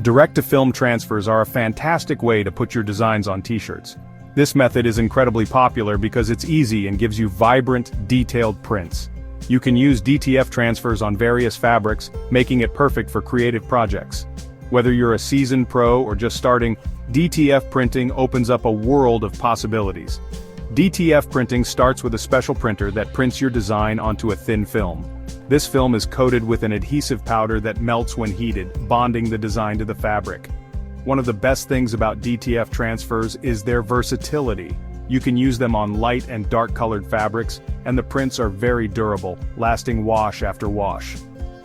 Direct-to-film transfers are a fantastic way to put your designs on t-shirts. This method is incredibly popular because it's easy and gives you vibrant, detailed prints. You can use DTF transfers on various fabrics, making it perfect for creative projects. Whether you're a seasoned pro or just starting, DTF printing opens up a world of possibilities. DTF printing starts with a special printer that prints your design onto a thin film. This film is coated with an adhesive powder that melts when heated, bonding the design to the fabric. One of the best things about DTF transfers is their versatility. You can use them on light and dark-colored fabrics, and the prints are very durable, lasting wash after wash.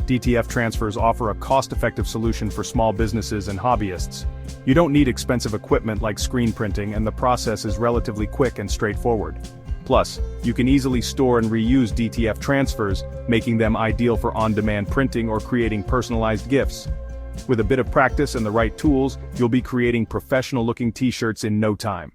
DTF transfers offer a cost-effective solution for small businesses and hobbyists. You don't need expensive equipment like screen printing, and the process is relatively quick and straightforward. Plus, you can easily store and reuse DTF transfers, making them ideal for on-demand printing or creating personalized gifts. With a bit of practice and the right tools, you'll be creating professional-looking t-shirts in no time.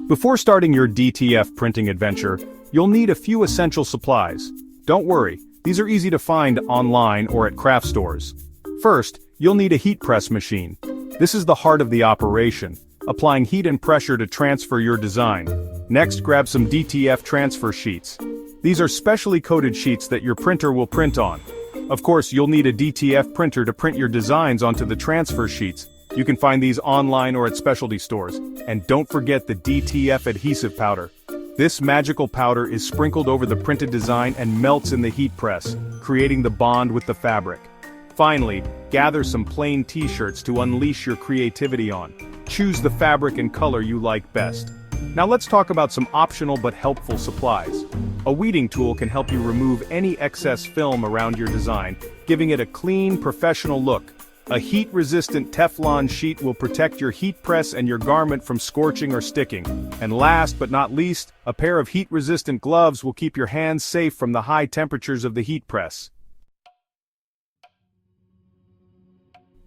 Before starting your DTF printing adventure, you'll need a few essential supplies. Don't worry, these are easy to find online or at craft stores. First, you'll need a heat press machine. This is the heart of the operation, applying heat and pressure to transfer your design. Next, grab some DTF transfer sheets. These are specially coated sheets that your printer will print on. Of course, you'll need a DTF printer to print your designs onto the transfer sheets. You can find these online or at specialty stores. And don't forget the DTF adhesive powder. This magical powder is sprinkled over the printed design and melts in the heat press, creating the bond with the fabric. Finally, gather some plain t-shirts to unleash your creativity on. Choose the fabric and color you like best. Now let's talk about some optional but helpful supplies. A weeding tool can help you remove any excess film around your design, giving it a clean, professional look. A heat-resistant Teflon sheet will protect your heat press and your garment from scorching or sticking. And last but not least, a pair of heat-resistant gloves will keep your hands safe from the high temperatures of the heat press.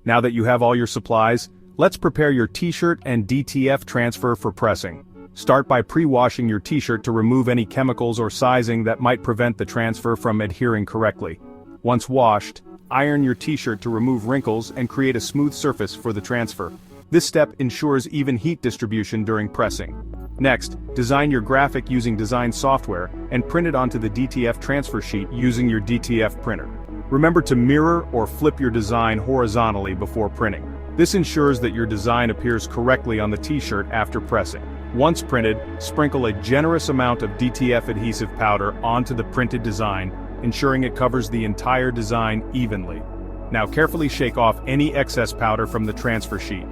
Now that you have all your supplies, let's prepare your t-shirt and DTF transfer for pressing. Start by pre-washing your t-shirt to remove any chemicals or sizing that might prevent the transfer from adhering correctly. Once washed, iron your t-shirt to remove wrinkles and create a smooth surface for the transfer. This step ensures even heat distribution during pressing. Next, design your graphic using design software and print it onto the DTF transfer sheet using your DTF printer. Remember to mirror or flip your design horizontally before printing. This ensures that your design appears correctly on the t-shirt after pressing. Once printed, sprinkle a generous amount of DTF adhesive powder onto the printed design, ensuring it covers the entire design evenly. Now carefully shake off any excess powder from the transfer sheet.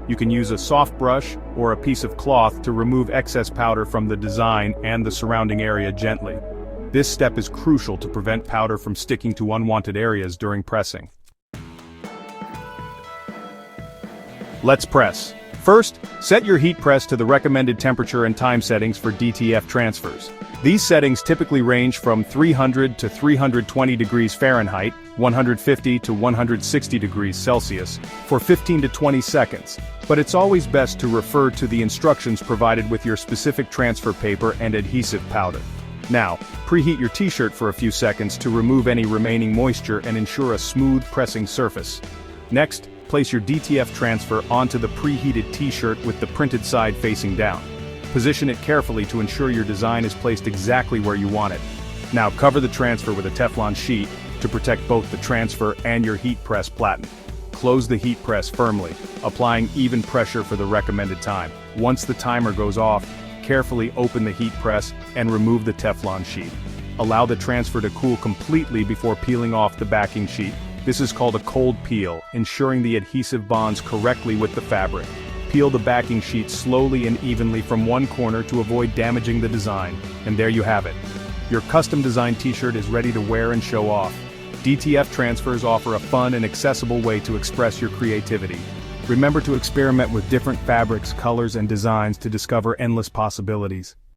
You can use a soft brush or a piece of cloth to remove excess powder from the design and the surrounding area gently. This step is crucial to prevent powder from sticking to unwanted areas during pressing. Let's press. First, set your heat press to the recommended temperature and time settings for DTF transfers. These settings typically range from 300 to 320 degrees Fahrenheit, 150 to 160 degrees Celsius, for 15 to 20 seconds, but it's always best to refer to the instructions provided with your specific transfer paper and adhesive powder. Now, preheat your t-shirt for a few seconds to remove any remaining moisture and ensure a smooth pressing surface. Next, place your DTF transfer onto the preheated t-shirt with the printed side facing down. Position it carefully to ensure your design is placed exactly where you want it. Now cover the transfer with a Teflon sheet to protect both the transfer and your heat press platen. Close the heat press firmly, applying even pressure for the recommended time. Once the timer goes off, carefully open the heat press and remove the Teflon sheet. Allow the transfer to cool completely before peeling off the backing sheet. This is called a cold peel, ensuring the adhesive bonds correctly with the fabric. Peel the backing sheet slowly and evenly from one corner to avoid damaging the design, and there you have it. Your custom-designed t-shirt is ready to wear and show off. DTF transfers offer a fun and accessible way to express your creativity. Remember to experiment with different fabrics, colors, and designs to discover endless possibilities.